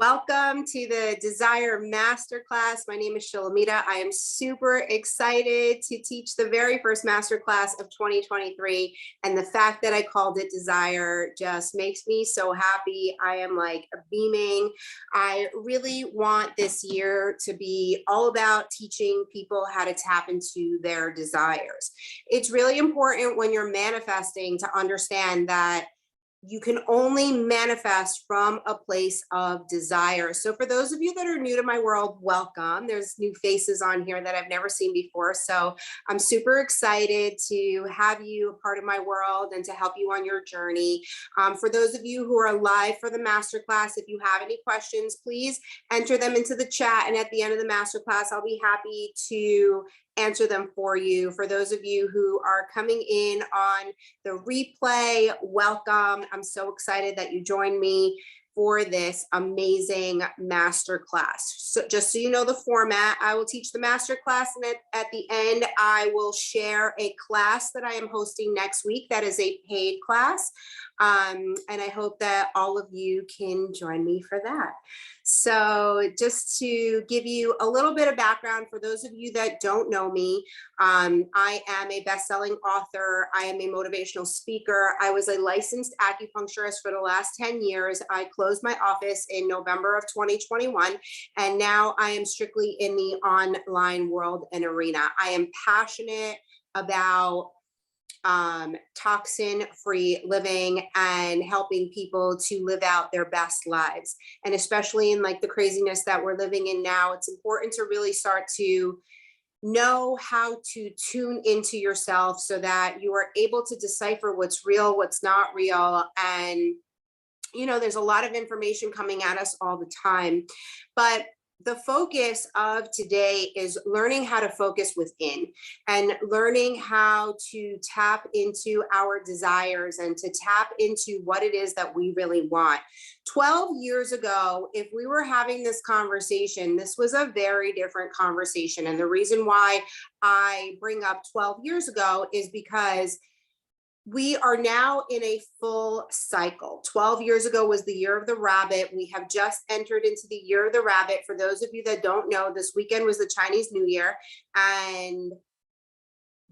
Welcome to the Desire Masterclass. My name is Shilamita. I am super excited to teach the very first masterclass of 2023. And the fact that I called it Desire just makes me so happy. I am like beaming. I really want this year to be all about teaching people how to tap into their desires. It's really important when you're manifesting to understand that you can only manifest from a place of desire. So for those of you that are new to my world, welcome. There's new faces on here that I've never seen before. So I'm super excited to have you a part of my world and to help you on your journey. For those of you who are live for the masterclass, if you have any questions, please enter them into the chat. And at the end of the masterclass, I'll be happy to answer them for you. For those of you who are coming in on the replay, welcome. I'm so excited that you joined me for this amazing masterclass. So just so you know the format, I will teach the masterclass, and at the end, I will share a class that I am hosting next week. That is a paid class. And I hope that all of you can join me for that. So just to give you a little bit of background for those of you that don't know me, I am a best-selling author. I am a motivational speaker. I was a licensed acupuncturist for the last 10 years. I closed my office in November of 2021, and now I am strictly in the online world and arena. I am passionate about toxin-free living and helping people to live out their best lives. And especially in like the craziness that we're living in now, it's important to really start to know how to tune into yourself so that you are able to decipher what's real, what's not real. And, you know, there's a lot of information coming at us all the time, but the focus of today is learning how to focus within and learning how to tap into our desires and to tap into what it is that we really want. 12 years ago, if we were having this conversation, this was a very different conversation. And the reason why I bring up 12 years ago is because we are now in a full cycle. 12 years ago was the year of the rabbit. We have just entered into the year of the rabbit. For those of you that don't know, this weekend was the Chinese New Year, and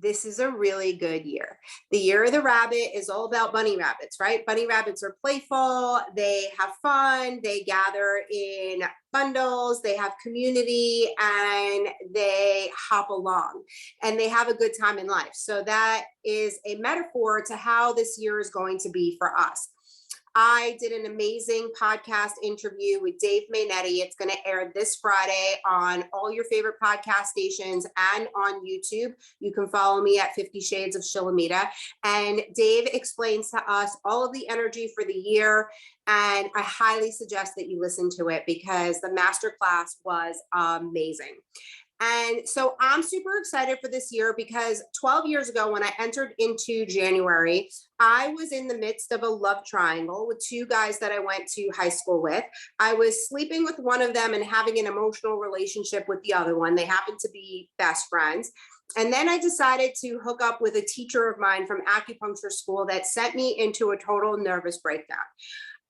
this is a really good year. The year of the rabbit is all about bunny rabbits, right? Bunny rabbits are playful, they have fun, they gather in bundles, they have community, and they hop along and they have a good time in life. So that is a metaphor to how this year is going to be for us. I did an amazing podcast interview with Dave Mainetti. It's going to air this Friday on all your favorite podcast stations and on YouTube. You can follow me at 50 Shades of Shilamita. And Dave explains to us all of the energy for the year. And I highly suggest that you listen to it because the masterclass was amazing. And so I'm super excited for this year because 12 years ago, when I entered into January, I was in the midst of a love triangle with two guys that I went to high school with. I was sleeping with one of them and having an emotional relationship with the other one. They happened to be best friends. And then I decided to hook up with a teacher of mine from acupuncture school that sent me into a total nervous breakdown.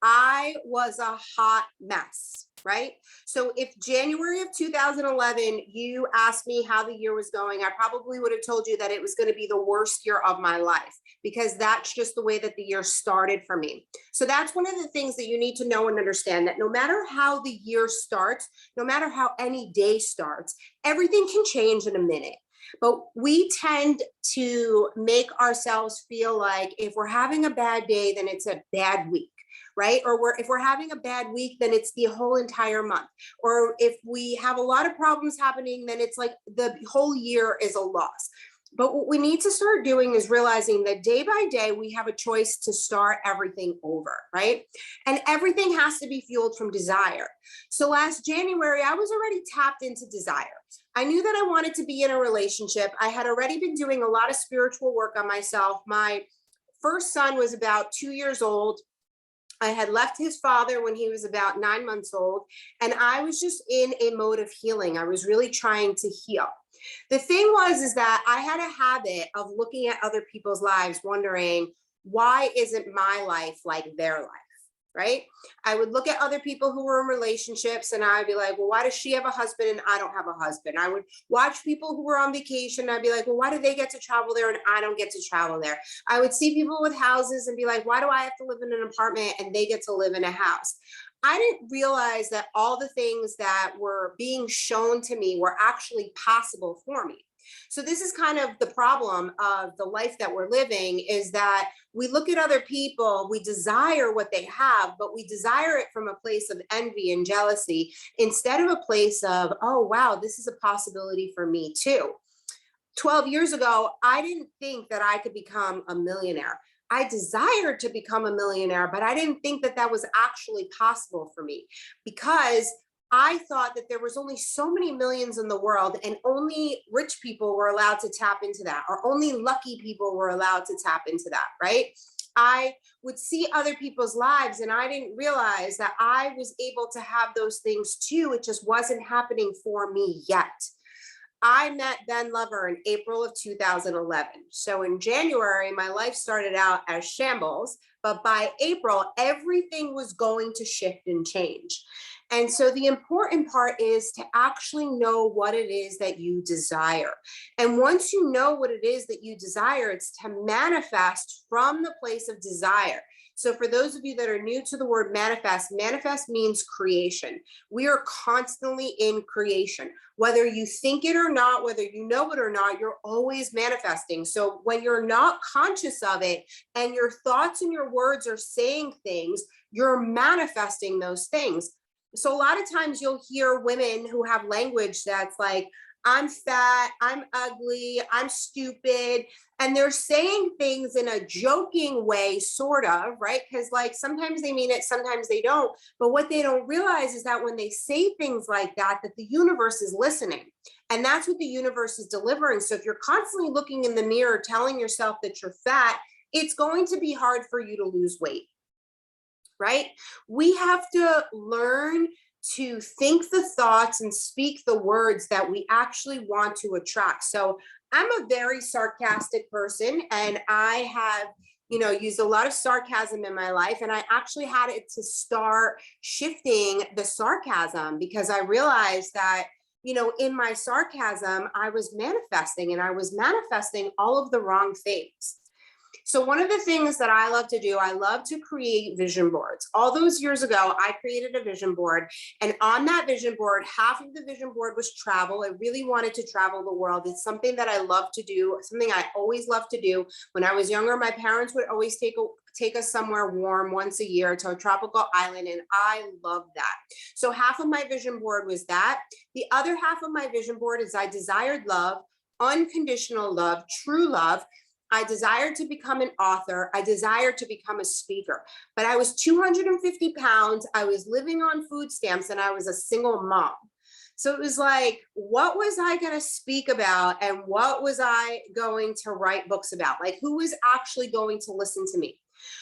I was a hot mess, right? So if January of 2011, you asked me how the year was going, I probably would have told you that it was going to be the worst year of my life because that's just the way that the year started for me. So that's one of the things that you need to know and understand, that no matter how the year starts, no matter how any day starts, everything can change in a minute. But we tend to make ourselves feel like if we're having a bad day, then it's a bad week. Right? Or if we're having a bad week, then it's the whole entire month. Or if we have a lot of problems happening, then it's like the whole year is a loss. But what we need to start doing is realizing that day by day, we have a choice to start everything over, right? And everything has to be fueled from desire. So last January, I was already tapped into desire. I knew that I wanted to be in a relationship. I had already been doing a lot of spiritual work on myself. My first son was about 2 years old. I had left his father when he was about 9 months old, and I was just in a mode of healing. I was really trying to heal. The thing is that I had a habit of looking at other people's lives, wondering, why isn't my life like their life? right? I would look at other people who were in relationships and I'd be like, well, why does she have a husband and I don't have a husband? I would watch people who were on vacation. And I'd be like, well, why do they get to travel there and I don't get to travel there? I would see people with houses and be like, why do I have to live in an apartment and they get to live in a house? I didn't realize that all the things that were being shown to me were actually possible for me. So this is kind of the problem of the life that we're living, is that we look at other people, we desire what they have, but we desire it from a place of envy and jealousy instead of a place of, oh, wow, this is a possibility for me too. 12 years ago, I didn't think that I could become a millionaire. I desired to become a millionaire, but I didn't think that that was actually possible for me, because I thought that there was only so many millions in the world and only rich people were allowed to tap into that, or only lucky people were allowed to tap into that, right? I would see other people's lives and I didn't realize that I was able to have those things too. It just wasn't happening for me yet. I met Ben Lover in April of 2011. So in January, my life started out as shambles, but by April, everything was going to shift and change. And so the important part is to actually know what it is that you desire. And once you know what it is that you desire, it's to manifest from the place of desire. So for those of you that are new to the word manifest, manifest means creation. We are constantly in creation. Whether you think it or not, whether you know it or not, you're always manifesting. So when you're not conscious of it and your thoughts and your words are saying things, you're manifesting those things. So a lot of times you'll hear women who have language that's like, I'm fat, I'm ugly, I'm stupid. And they're saying things in a joking way, sort of, right? Because like sometimes they mean it, sometimes they don't. But what they don't realize is that when they say things like that, that the universe is listening. And that's what the universe is delivering. So if you're constantly looking in the mirror, telling yourself that you're fat, it's going to be hard for you to lose weight. Right? We have to learn to think the thoughts and speak the words that we actually want to attract. So I'm a very sarcastic person and I have, used a lot of sarcasm in my life. And I actually had it to start shifting the sarcasm because I realized that, in my sarcasm, I was manifesting and I was manifesting all of the wrong things. So one of the things that I love to do, I love to create vision boards. All those years ago, I created a vision board. And on that vision board, half of the vision board was travel. I really wanted to travel the world. It's something that I love to do, something I always loved to do. When I was younger, my parents would always take us somewhere warm once a year to a tropical island. And I love that. So half of my vision board was that. The other half of my vision board is I desired love, unconditional love, true love. I desired to become an author. I desired to become a speaker, but I was 250 pounds. I was living on food stamps and I was a single mom. So it was like, what was I going to speak about? And what was I going to write books about? Like, who was actually going to listen to me?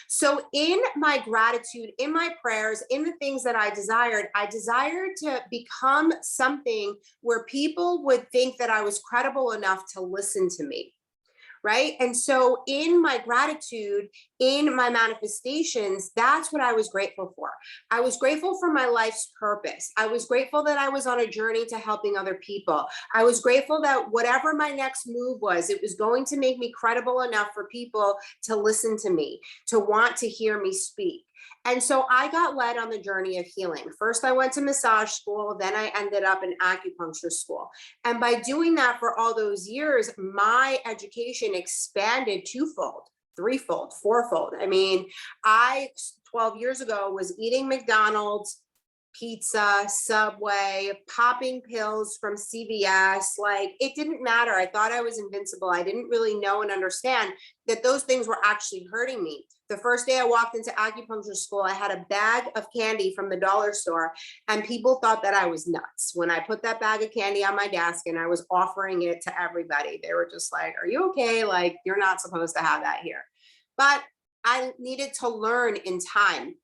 So in my gratitude, in my prayers, in the things that I desired to become something where people would think that I was credible enough to listen to me. Right. And so in my gratitude, in my manifestations, that's what I was grateful for. I was grateful for my life's purpose. I was grateful that I was on a journey to helping other people. I was grateful that whatever my next move was, it was going to make me credible enough for people to listen to me, to want to hear me speak. And so I got led on the journey of healing. First, I went to massage school. Then I ended up in acupuncture school. And by doing that for all those years, my education expanded twofold, threefold, fourfold. I mean, 12 years ago was eating McDonald's, pizza, Subway, popping pills from CVS. Like, it didn't matter. I thought I was invincible. I didn't really know and understand that those things were actually hurting me. The first day I walked into acupuncture school, I had a bag of candy from the dollar store and people thought that I was nuts. When I put that bag of candy on my desk and I was offering it to everybody, they were just like, are you okay? Like, you're not supposed to have that here. But I needed to learn in time.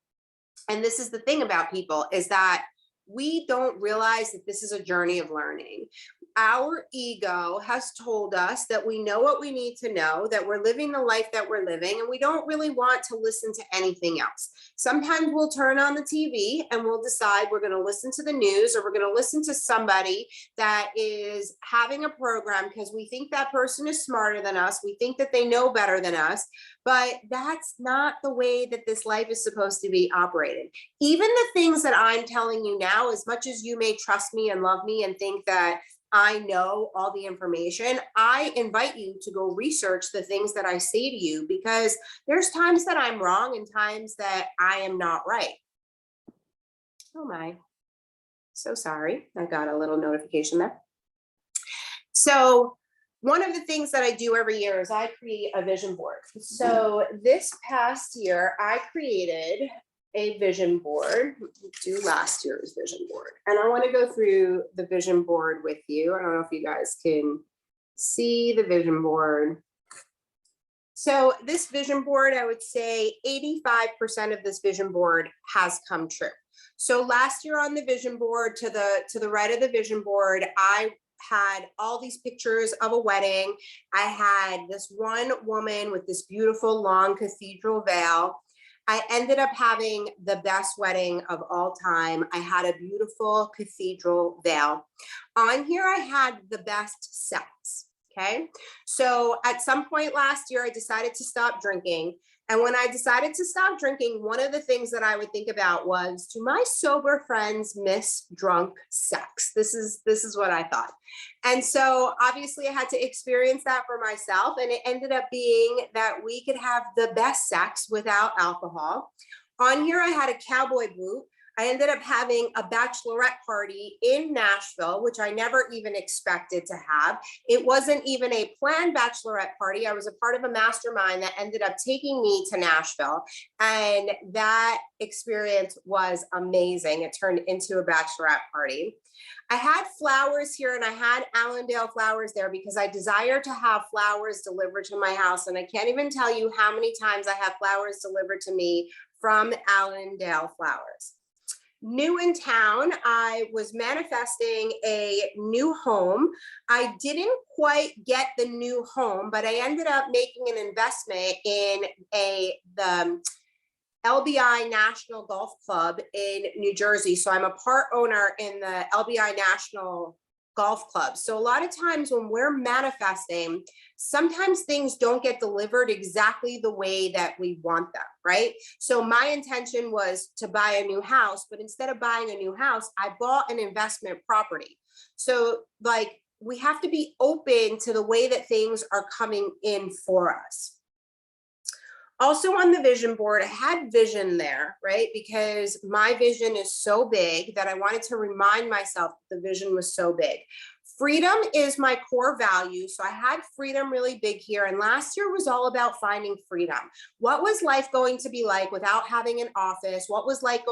And this is the thing about people, is that we don't realize that this is a journey of learning. our ego has told us that we know what we need to know, that we're living the life that we're living, and we don't really want to listen to anything else. Sometimes we'll turn on the TV and we'll decide we're going to listen to the news, or we're going to listen to somebody that is having a program because we think that person is smarter than us. We think that they know better than us, but that's not the way that this life is supposed to be operated. Even the things that I'm telling you now, as much as you may trust me and love me and think that I know all the information, I invite you to go research the things that I say to you, because there's times that I'm wrong and times that I am not right. Oh my, so sorry. I got a little notification there. So one of the things that I do every year is I create a vision board. So this past year, I created a vision board. Do last year's vision board. And I want to go through the vision board with you. I don't know if you guys can see the vision board. So this vision board, I would say 85% of this vision board has come true. So last year on the vision board, to the right of the vision board, I had all these pictures of a wedding. I had this one woman with this beautiful long cathedral veil. I ended up having the best wedding of all time. I had a beautiful cathedral veil. On here, I had the best sex, okay? So at some point last year, I decided to stop drinking. And when I decided to stop drinking, one of the things that I would think about was, do my sober friends miss drunk sex? This is what I thought. And so obviously I had to experience that for myself. And it ended up being that we could have the best sex without alcohol. On here, I had a cowboy boot. I ended up having a bachelorette party in Nashville, which I never even expected to have. It wasn't even a planned bachelorette party. I was a part of a mastermind that ended up taking me to Nashville. And that experience was amazing. It turned into a bachelorette party. I had flowers here, and I had Allendale flowers there because I desire to have flowers delivered to my house. And I can't even tell you how many times I have flowers delivered to me from Allendale flowers. New in town, I was manifesting a new home. I didn't quite get the new home, but I ended up making an investment in the LBI National Golf Club in New Jersey. So I'm a part owner in the LBI National Golf Club. So a lot of times when we're manifesting, sometimes things don't get delivered exactly the way that we want them, right? So my intention was to buy a new house, but instead of buying a new house, I bought an investment property. So like, we have to be open to the way that things are coming in for us. Also on the vision board, I had vision there, right? Because my vision is so big that I wanted to remind myself that the vision was so big. Freedom is my core value. So I had freedom really big here. And last year was all about finding freedom. What was life going to be like without having an office? What was life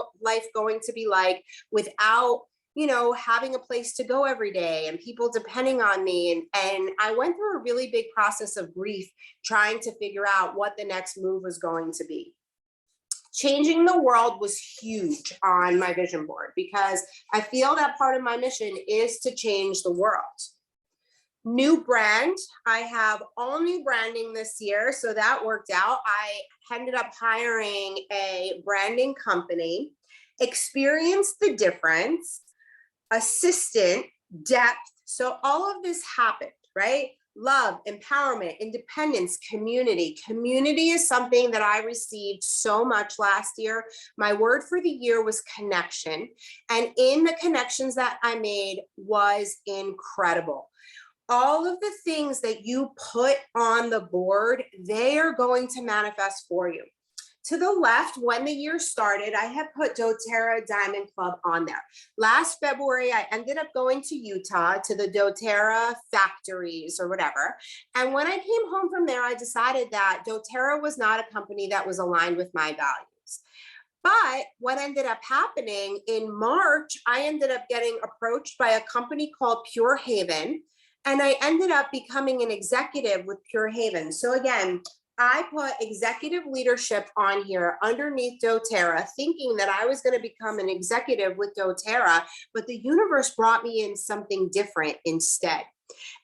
going to be like without, you know, having a place to go every day and people depending on me? And I went through a really big process of grief, trying to figure out what the next move was going to be. Changing the world was huge on my vision board because I feel that part of my mission is to change the world. New brand, I have all new branding this year, so that worked out. I ended up hiring a branding company, experienced the difference, assistant, depth. So all of this happened, right? Love, empowerment, independence, community. Community is something that I received so much last year. My word for the year was connection. And in the connections that I made was incredible. All of the things that you put on the board, they are going to manifest for you. To the left, when the year started, I had put doTERRA Diamond Club on there. Last February, I ended up going to Utah to the doTERRA factories or whatever. And when I came home from there, I decided that doTERRA was not a company that was aligned with my values. But what ended up happening in March, I ended up getting approached by a company called Pure Haven. And I ended up becoming an executive with Pure Haven. So again, I put executive leadership on here underneath doTERRA, thinking that I was going to become an executive with doTERRA, but the universe brought me in something different instead.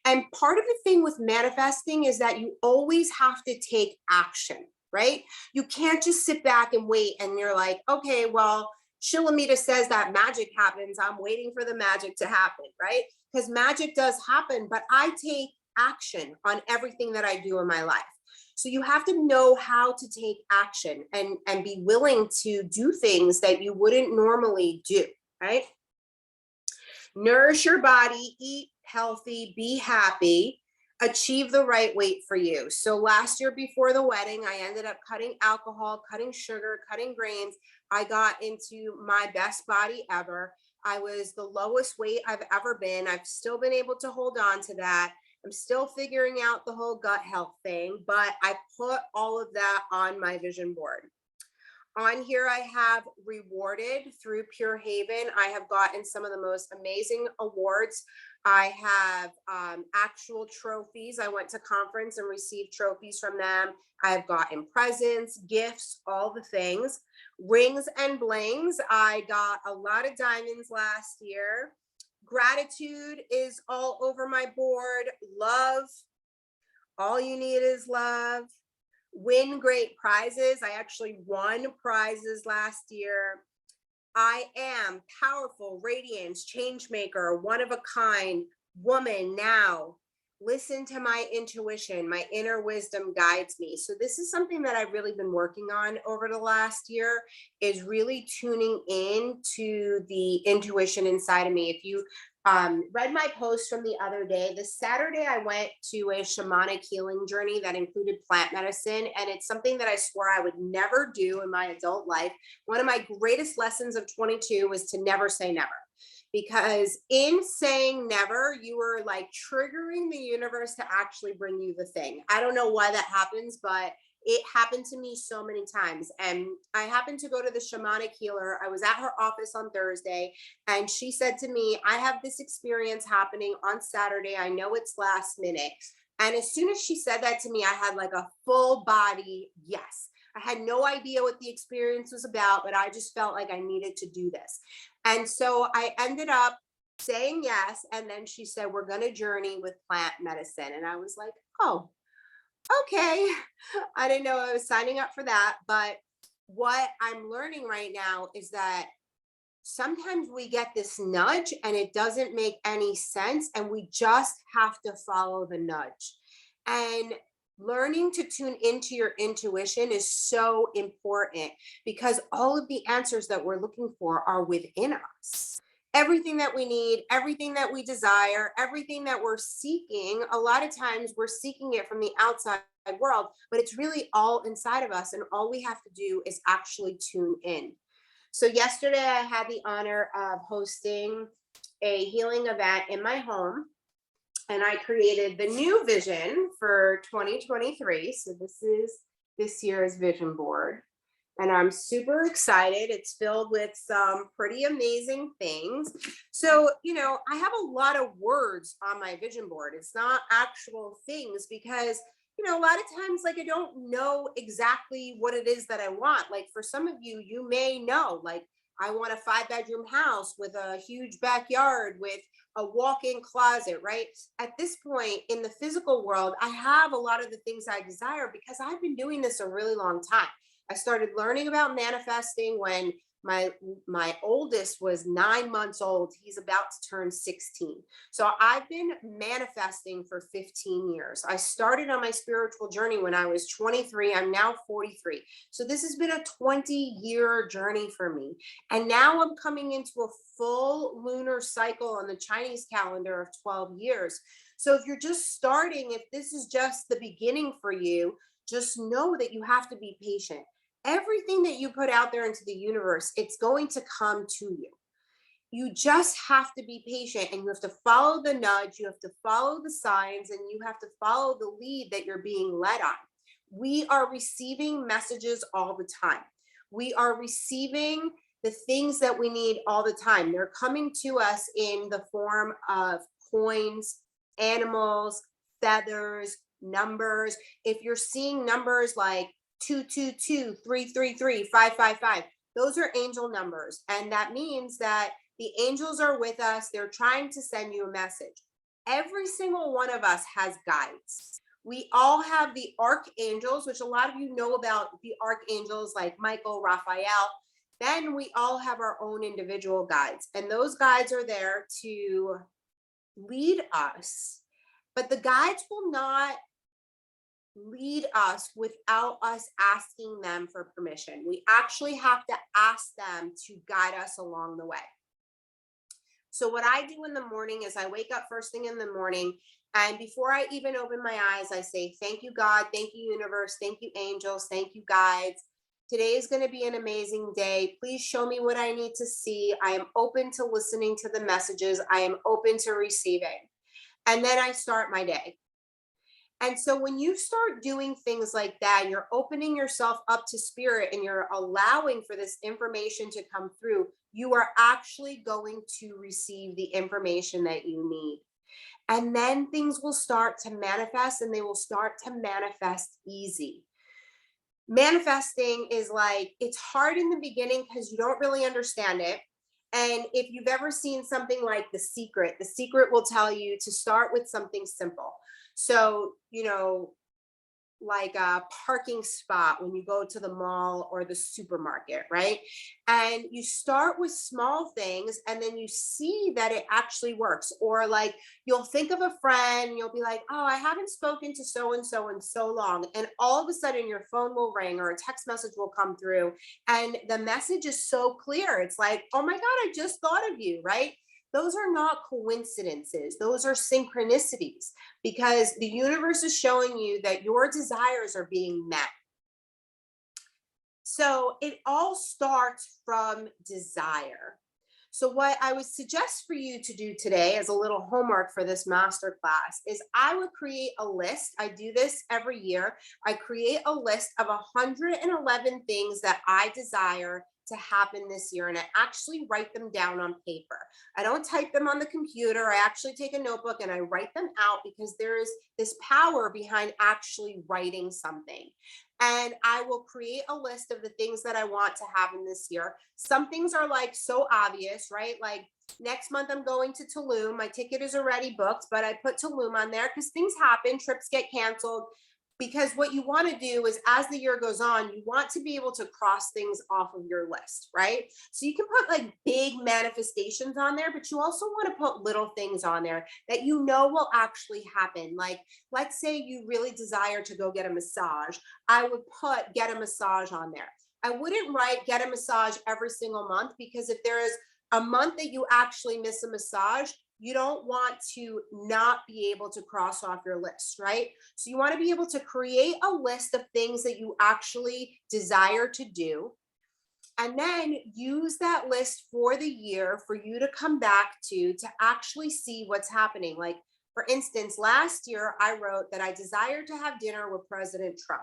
And part of the thing with manifesting is that you always have to take action, right? You can't just sit back and wait and you're like, okay, well, Shilamita says that magic happens. I'm waiting for the magic to happen, right? Because magic does happen, but I take action on everything that I do in my life. So you have to know how to take action and be willing to do things that you wouldn't normally do, right? Nourish your body, eat healthy, be happy, achieve the right weight for you. So last year before the wedding, I ended up cutting alcohol, cutting sugar, cutting grains. I got into my best body ever. I was the lowest weight I've ever been. I've still been able to hold on to that. I'm still figuring out the whole gut health thing, but I put all of that on my vision board. On here, I have rewarded through Pure Haven. I have gotten some of the most amazing awards. I have actual trophies. I went to conference and received trophies from them. I've gotten presents, gifts, all the things. Rings and blings. I got a lot of diamonds last year. Gratitude is all over my board. Love. All you need is love. Win great prizes. I actually won prizes last year. I am powerful, radiance, change maker, one of a kind, woman now. Listen to my intuition. My inner wisdom guides me. So this is something that I've really been working on over the last year, is really tuning in to the intuition inside of me. If you read my post from the other day, this Saturday I went to a shamanic healing journey that included plant medicine, and it's something that I swore I would never do in my adult life. One of my greatest lessons of 22 was to never say never, because in saying never, you are like triggering the universe to actually bring you the thing. I don't know why that happens, but it happened to me so many times. And I happened to go to the shamanic healer. I was at her office on Thursday, and she said to me, I have this experience happening on Saturday. I know it's last minute. And as soon as she said that to me, I had like a full body yes. I had no idea what the experience was about, but I just felt like I needed to do this. And so I ended up saying yes. And then she said, we're going to journey with plant medicine. And I was like, oh, okay. I didn't know I was signing up for that. But what I'm learning right now is that sometimes we get this nudge and it doesn't make any sense, and we just have to follow the nudge. And learning to tune into your intuition is so important, because all of the answers that we're looking for are within us. Everything that we need, everything that we desire, everything that we're seeking, a lot of times we're seeking it from the outside world, but it's really all inside of us. And all we have to do is actually tune in. So yesterday I had the honor of hosting a healing event in my home, and I created the new vision for 2023. So this is this year's vision board, and I'm super excited. It's filled with some pretty amazing things. So, I have a lot of words on my vision board. It's not actual things, because a lot of times, like, I don't know exactly what it is that I want. Like, for some of you, you may know, like, I want a 5-bedroom house with a huge backyard with a walk-in closet, right? At this point in the physical world, I have a lot of the things I desire because I've been doing this a really long time. I started learning about manifesting when my oldest was 9 months old. He's about to turn 16. So I've been manifesting for 15 years. I started on my spiritual journey when I was 23. I'm now 43. So this has been a 20-year journey for me. And now I'm coming into a full lunar cycle on the Chinese calendar of 12 years. So if you're just starting, if this is just the beginning for you, just know that you have to be patient. Everything that you put out there into the universe, it's going to come to you. You just have to be patient, and you have to follow the nudge. You have to follow the signs, and you have to follow the lead that you're being led on. We are receiving messages all the time. We are receiving the things that we need all the time. They're coming to us in the form of coins, animals, feathers, numbers. If you're seeing numbers like 222, 333, 555, those are angel numbers. And that means that the angels are with us. They're trying to send you a message. Every single one of us has guides. We all have the archangels, which a lot of you know about the archangels like Michael, Raphael. Then we all have our own individual guides, and those guides are there to lead us. But the guides will not lead us without us asking them for permission. We actually have to ask them to guide us along the way. So what I do in the morning is I wake up first thing in the morning, and before I even open my eyes, I say, thank you, God, thank you, universe, thank you, angels, thank you, guides. Today is going to be an amazing day. Please show me what I need to see. I am open to listening to the messages. I am open to receiving. And then I start my day. And so when you start doing things like that, you're opening yourself up to spirit and you're allowing for this information to come through, you are actually going to receive the information that you need. And then things will start to manifest, and they will start to manifest easy. Manifesting is like, it's hard in the beginning because you don't really understand it. And if you've ever seen something like The Secret will tell you to start with something simple. So, like a parking spot when you go to the mall or the supermarket, right? And you start with small things and then you see that it actually works. Or like you'll think of a friend, you'll be like, oh, I haven't spoken to so and so in so long. And all of a sudden your phone will ring or a text message will come through. And the message is so clear. It's like, oh my God, I just thought of you, right? Those are not coincidences. Those are synchronicities, because the universe is showing you that your desires are being met. So it all starts from desire. So what I would suggest for you to do today as a little homework for this masterclass is I would create a list. I do this every year. I create a list of 111 things that I desire to happen this year, and I actually write them down on paper. I don't type them on the computer. I actually take a notebook and I write them out, because there is this power behind actually writing something. And I will create a list of the things that I want to happen this year. Some things are like so obvious, right? Like next month I'm going to Tulum. My ticket is already booked, but I put Tulum on there because things happen, trips get canceled. Because what you want to do is, as the year goes on, you want to be able to cross things off of your list, right? So you can put like big manifestations on there, but you also want to put little things on there that you know will actually happen. Like, let's say you really desire to go get a massage. I would put get a massage on there. I wouldn't write get a massage every single month, because if there is a month that you actually miss a massage, you don't want to not be able to cross off your list, right? So you want to be able to create a list of things that you actually desire to do, and then use that list for the year for you to come back to actually see what's happening. Like, for instance, last year I wrote that I desired to have dinner with President Trump.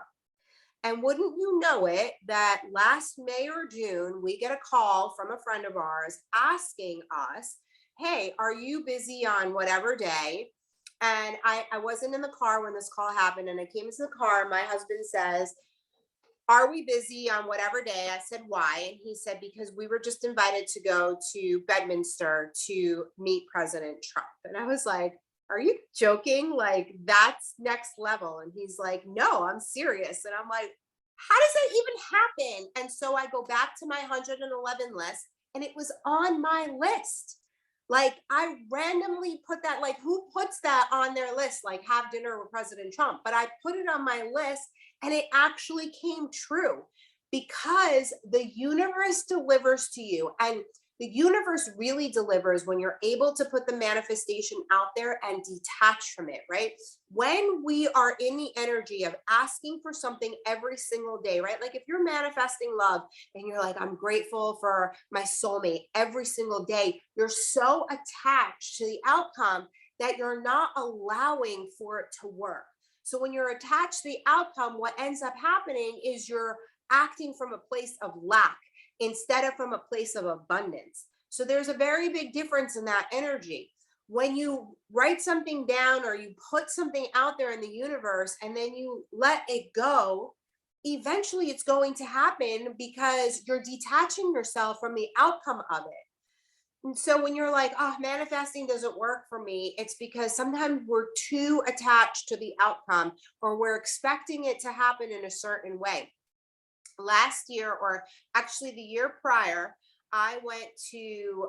And wouldn't you know it, that last May or June, we get a call from a friend of ours asking us, hey, are you busy on whatever day? And I wasn't in the car when this call happened. And I came into the car, and my husband says, are we busy on whatever day? I said, why? And he said, because we were just invited to go to Bedminster to meet President Trump. And I was like, are you joking? Like, that's next level. And he's like, no, I'm serious. And I'm like, how does that even happen? And so I go back to my 111 list, and it was on my list. Like, I randomly put that, like, who puts that on their list? Like, have dinner with President Trump. But I put it on my list, and it actually came true, because the universe delivers to you. And the universe really delivers when you're able to put the manifestation out there and detach from it, right? When we are in the energy of asking for something every single day, right? Like if you're manifesting love and you're like, I'm grateful for my soulmate every single day, you're so attached to the outcome that you're not allowing for it to work. So when you're attached to the outcome, what ends up happening is you're acting from a place of lack instead of from a place of abundance. So there's a very big difference in that energy. when you write something down or you put something out there in the universe and then you let it go, eventually it's going to happen because you're detaching yourself from the outcome of it. And so when you're like, oh, manifesting doesn't work for me, it's because sometimes we're too attached to the outcome, or we're expecting it to happen in a certain way. Last year, or actually the year prior, I went to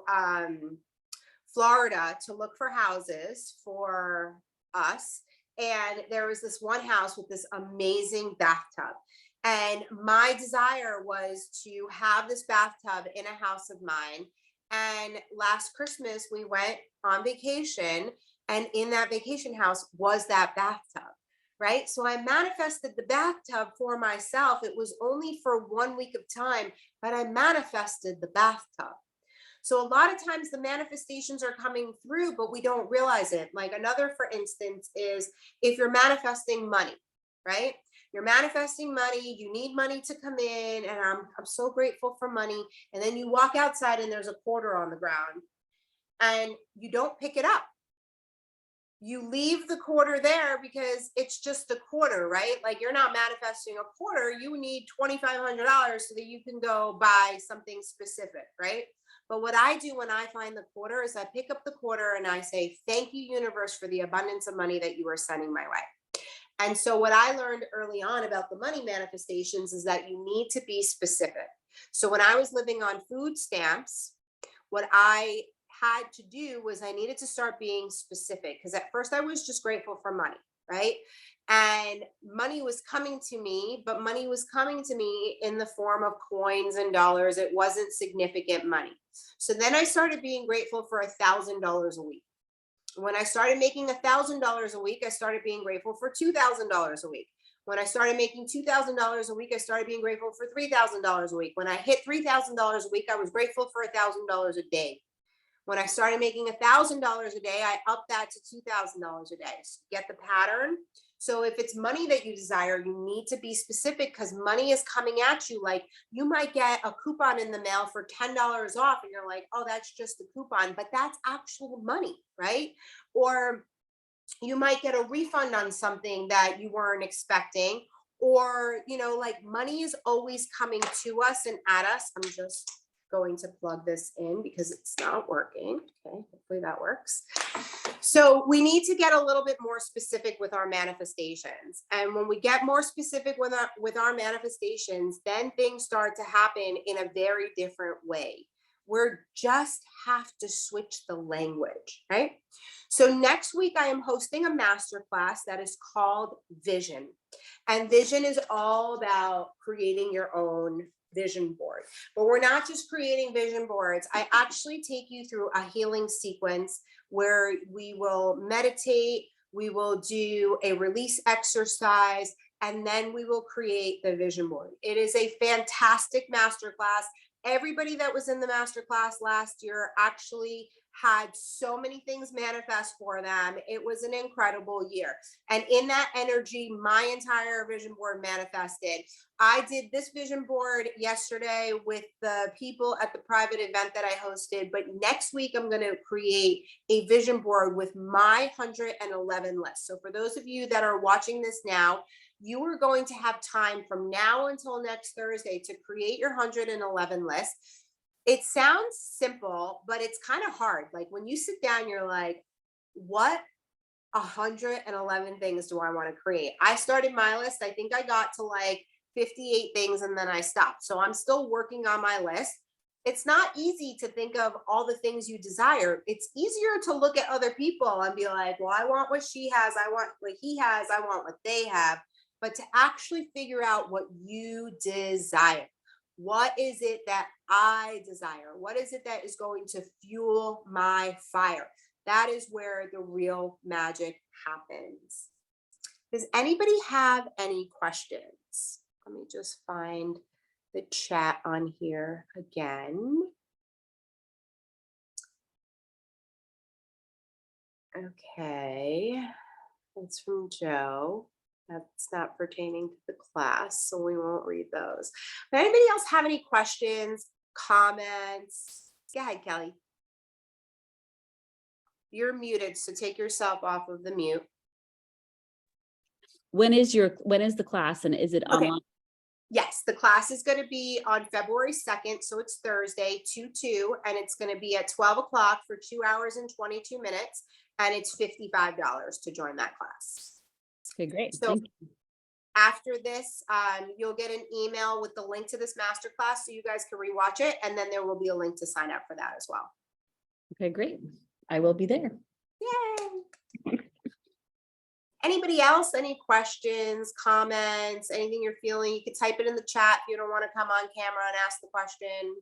Florida to look for houses for us. And there was this one house with this amazing bathtub. And my desire was to have this bathtub in a house of mine. And last Christmas, we went on vacation, and in that vacation house was that bathtub, right? So I manifested the bathtub for myself. It was only for 1 week of time, but I manifested the bathtub. So a lot of times the manifestations are coming through, but we don't realize it. Like another, for instance, is if you're manifesting money, right? You're manifesting money, you need money to come in, and I'm so grateful for money. And then you walk outside and there's a quarter on the ground and you don't pick it up. You leave the quarter there because it's just a quarter, right? Like you're not manifesting a quarter. You need $2,500 so that you can go buy something specific, right? But what I do when I find the quarter is I pick up the quarter and I say, thank you, universe, for the abundance of money that you are sending my way. And so what I learned early on about the money manifestations is that you need to be specific. So when I was living on food stamps, what I had to do was I needed to start being specific, because at first I was just grateful for money, right? And money was coming to me, but money was coming to me in the form of coins and dollars. It wasn't significant money. So then I started being grateful for $1,000 a week. When I started making $1,000 a week, I started being grateful for $2,000 a week. When I started making $2,000 a week, I started being grateful for $3,000 a week. When I hit $3,000 a week, I was grateful for $1,000 a day. When I started making $1,000 a day, I upped that to $2,000 a day. So get the pattern? So if it's money that you desire, you need to be specific, because money is coming at you. Like you might get a coupon in the mail for $10 off and you're like, oh, that's just a coupon, but that's actual money, right? Or you might get a refund on something that you weren't expecting, or, like money is always coming to us and at us. I'm just going to plug this in because it's not working. Okay, hopefully that works. So we need to get a little bit more specific with our manifestations. And when we get more specific with our manifestations, then things start to happen in a very different way. We just have to switch the language, right? So next week I am hosting a masterclass that is called Vision. And Vision is all about creating your own vision board. But we're not just creating vision boards. I actually take you through a healing sequence where we will meditate, we will do a release exercise, and then we will create the vision board. It is a fantastic masterclass. Everybody that was in the masterclass last year actually had so many things manifest for them. It was an incredible year. And in that energy, my entire vision board manifested. I did this vision board yesterday with the people at the private event that I hosted, but next week I'm going to create a vision board with my 111 list. So for those of you that are watching this now, you are going to have time from now until next Thursday to create your 111 list. It sounds simple, but it's kind of hard. Like when you sit down, you're like, what 111 things do I want to create? I started my list. I think I got to like 58 things and then I stopped. So I'm still working on my list. It's not easy to think of all the things you desire. It's easier to look at other people and be like, well, I want what she has. I want what he has. I want what they have. But to actually figure out what you desire. What is it that I desire? What is it that is going to fuel my fire? That is where the real magic happens. Does anybody have any questions? Let me just find the chat on here again. Okay, that's from Joe. That's not pertaining to the class, so we won't read those. But anybody else have any questions, comments? Go ahead, Kelly. You're muted, so take yourself off of the mute. When is the class, and is it online? Yes, the class is going to be on February 2nd. So it's Thursday, 2/2, and it's going to be at 12 o'clock for 2 hours and 22 minutes. And it's $55 to join that class. Okay, great. So Thank you. after this, you'll get an email with the link to this masterclass so you guys can rewatch it. And then there will be a link to sign up for that as well. Okay, great. I will be there. Yay. Anybody else? Any questions, comments, anything you're feeling? You can type it in the chat if you don't want to come on camera and ask the question.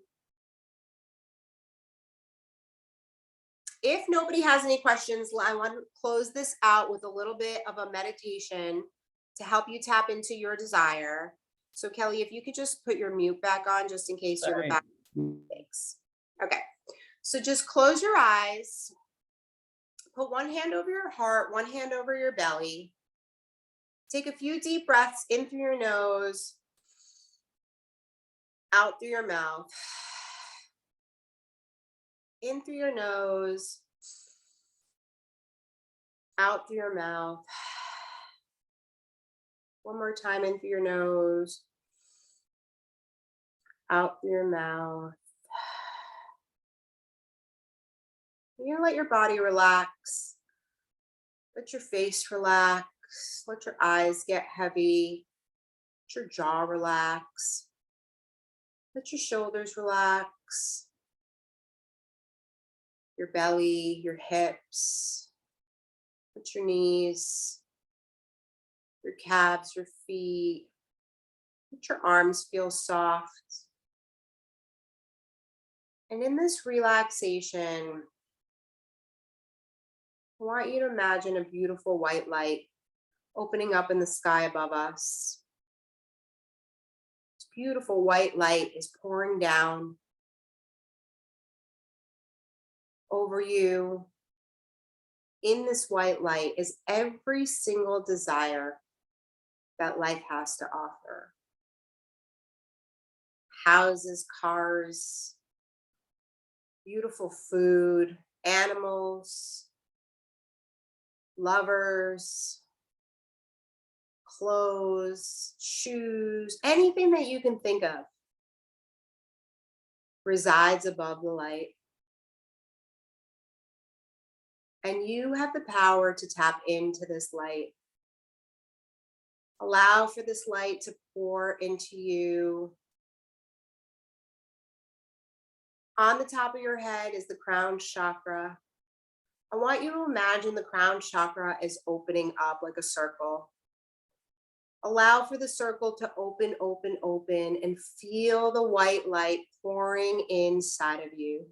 If nobody has any questions, I want to close this out with a little bit of a meditation to help you tap into your desire. So Kelly, if you could just put your mute back on just in case you're back. Thanks. Okay. So just close your eyes. Put one hand over your heart, one hand over your belly. Take a few deep breaths in through your nose, out through your mouth. In through your nose, out through your mouth. One more time, in through your nose, out through your mouth. You're gonna let your body relax. Let your face relax. Let your eyes get heavy. Let your jaw relax. Let your shoulders relax. Your belly, your hips. Let your knees, your calves, your feet. Let your arms feel soft. And in this relaxation, I want you to imagine a beautiful white light opening up in the sky above us. This beautiful white light is pouring down over you. In this white light is every single desire that life has to offer. Houses, cars, beautiful food, animals, lovers, clothes, shoes, anything that you can think of resides above the light. And you have the power to tap into this light. Allow for this light to pour into you. On the top of your head is the crown chakra. I want you to imagine the crown chakra is opening up like a circle. Allow for the circle to open, open, open, and feel the white light pouring inside of you,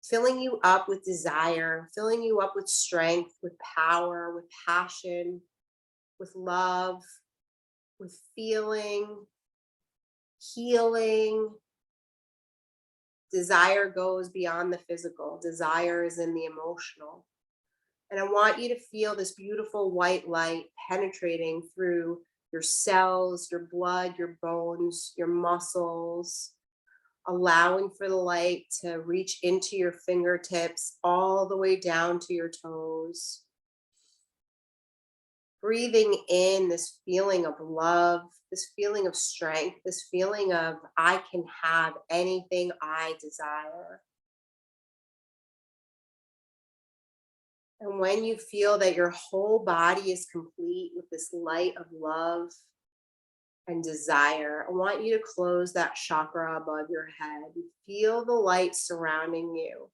filling you up with desire, filling you up with strength, with power, with passion, with love, with feeling, healing. Desire goes beyond the physical. Desire is in the emotional. And I want you to feel this beautiful white light penetrating through your cells, your blood, your bones, your muscles, allowing for the light to reach into your fingertips all the way down to your toes. Breathing in this feeling of love, this feeling of strength, this feeling of I can have anything I desire. And when you feel that your whole body is complete with this light of love and desire, I want you to close that chakra above your head. Feel the light surrounding you.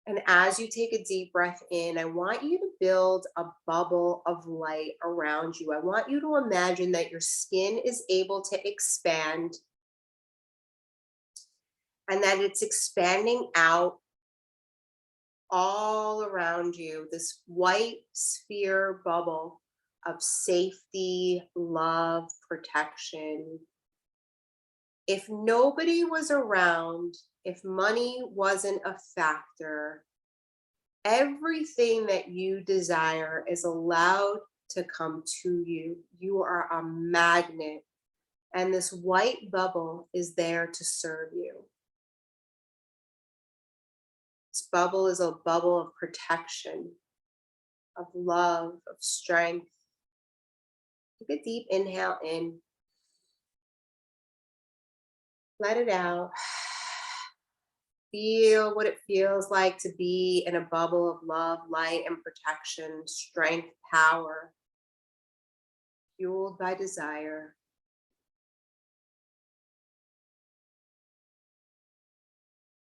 And as you take a deep breath in, I want you to build a bubble of light around you. I want you to imagine that your skin is able to expand and that it's expanding out all around you, this white sphere bubble of safety, love, protection. If nobody was around, if money wasn't a factor, everything that you desire is allowed to come to you. You are a magnet, and this white bubble is there to serve you. This bubble is a bubble of protection, of love, of strength. Take a deep inhale in. Let it out. Feel what it feels like to be in a bubble of love, light, and protection, strength, power, fueled by desire.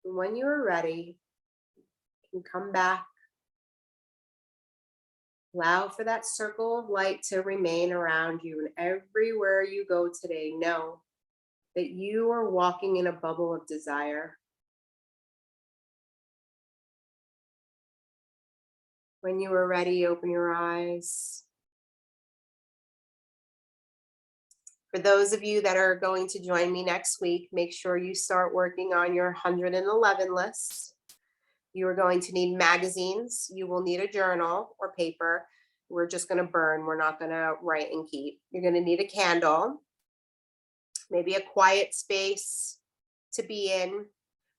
And when you are ready, you can come back. Allow for that circle of light to remain around you, and everywhere you go today, know that you are walking in a bubble of desire. When you are ready, open your eyes. For those of you that are going to join me next week, make sure you start working on your 111 list. You are going to need magazines. You will need a journal or paper. We're just going to burn. We're not going to write and keep. You're going to need a candle, maybe a quiet space to be in.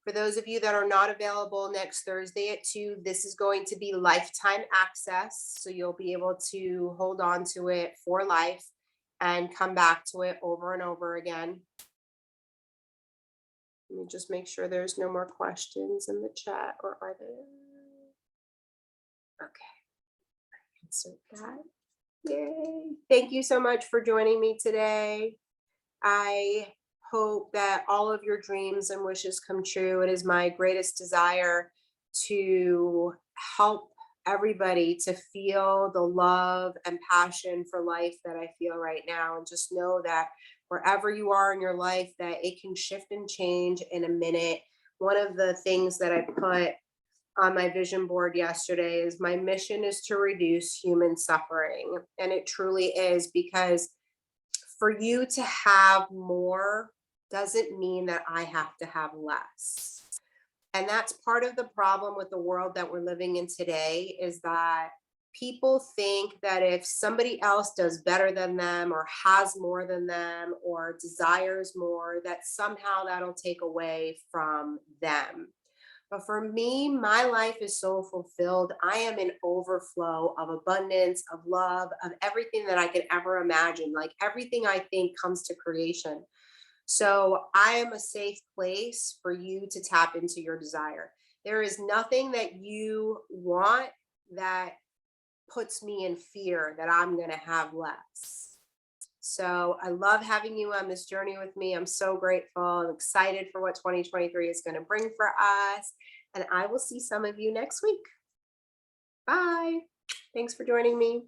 For those of you that are not available next Thursday at 2, this is going to be lifetime access. So you'll be able to hold on to it for life and come back to it over and over again. Let me just make sure there's no more questions in the chat, or are there? Okay, I answered that. Yay. Thank you so much for joining me today. I hope that all of your dreams and wishes come true. It is my greatest desire to help everybody to feel the love and passion for life that I feel right now. And just know that wherever you are in your life, that it can shift and change in a minute. One of the things that I put on my vision board yesterday is my mission is to reduce human suffering. And it truly is, because for you to have more doesn't mean that I have to have less. And that's part of the problem with the world that we're living in today, is that people think that if somebody else does better than them, or has more than them, or desires more, that somehow that'll take away from them. But for me, my life is so fulfilled. I am in overflow of abundance, of love, of everything that I could ever imagine. Like everything I think comes to creation. So I am a safe place for you to tap into your desire. There is nothing that you want that puts me in fear that I'm going to have less. So I love having you on this journey with me. I'm so grateful. I'm excited for what 2023 is going to bring for us. And I will see some of you next week. Bye. Thanks for joining me.